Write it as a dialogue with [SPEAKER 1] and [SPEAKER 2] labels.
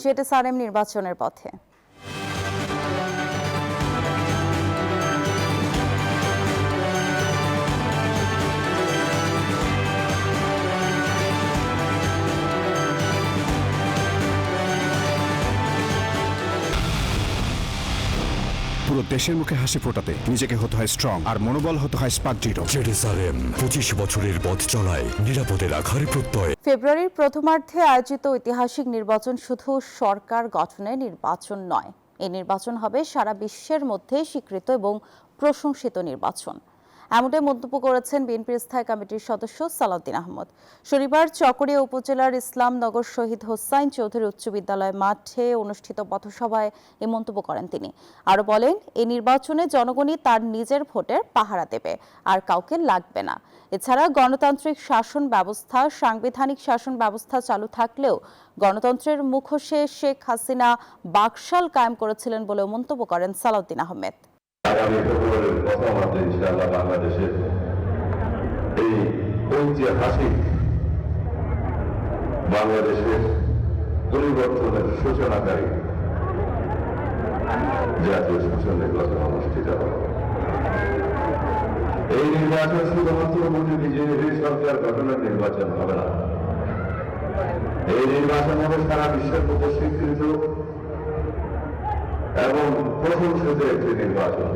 [SPEAKER 1] ZSRM নির্বাচনের পথে।
[SPEAKER 2] পুরো দেশের মুখে হাসি ফোটাতে নিজেকে হতে হয় স্ট্রং, আর মনোবল হতে হয় স্পার্ক জিরো।
[SPEAKER 3] জেডএসআরএম 25 বছরের পথ চলায় নিরাপদে রাখার প্রত্যয়।
[SPEAKER 1] ফেব্রুয়ারির প্রথমার্ধে আয়োজিত ঐতিহাসিক নির্বাচন শুধু সরকার গঠনের নির্বাচন নয়, এই নির্বাচন হবে সারা বিশ্বের মধ্যে স্বীকৃত এবং প্রশংসিত নির্বাচন। এমনটাই মন্তব্য করেছেন বিএনপির স্থায়ী কমিটির সদস্য সালাউদ্দিন আহমদ। শনিবার চকরিয়া উপজেলার ইসলামনগর শহীদ হোসাইন চৌধুরী উচ্চ বিদ্যালয় মাঠে অনুষ্ঠিত পথসভায় এই মন্তব্য করেন তিনি। আরও বলেন, এই নির্বাচনে জনগণই তার নিজের ভোটের পাহারা দেবে, আর কাউকে লাগবে না। এছাড়া গণতান্ত্রিক শাসন ব্যবস্থা, সাংবিধানিক শাসন ব্যবস্থা চালু থাকলেও গণতন্ত্রের মুখোশে শেখ হাসিনা বাকশাল কায়েম করেছিলেন বলেও মন্তব্য করেন সালাউদ্দিন আহমেদ।
[SPEAKER 4] আগামী ফেব্রুয়ারির প্রথমার্ধে ইনশাআল্লাহ বাংলাদেশের এই ঐতিহাসিক বাংলাদেশের পরিবর্তনের সূচনাকারী জাতীয় সংসদ নির্বাচন অনুষ্ঠিত হবে। এই নির্বাচন শুধুমাত্র মোদী বিজেপি সরকার গঠনের নির্বাচন হবে না, এই নির্বাচন হবে সারা বিশ্বের মধ্যে স্বীকৃত এবং প্রশংসিত একটি নির্বাচন।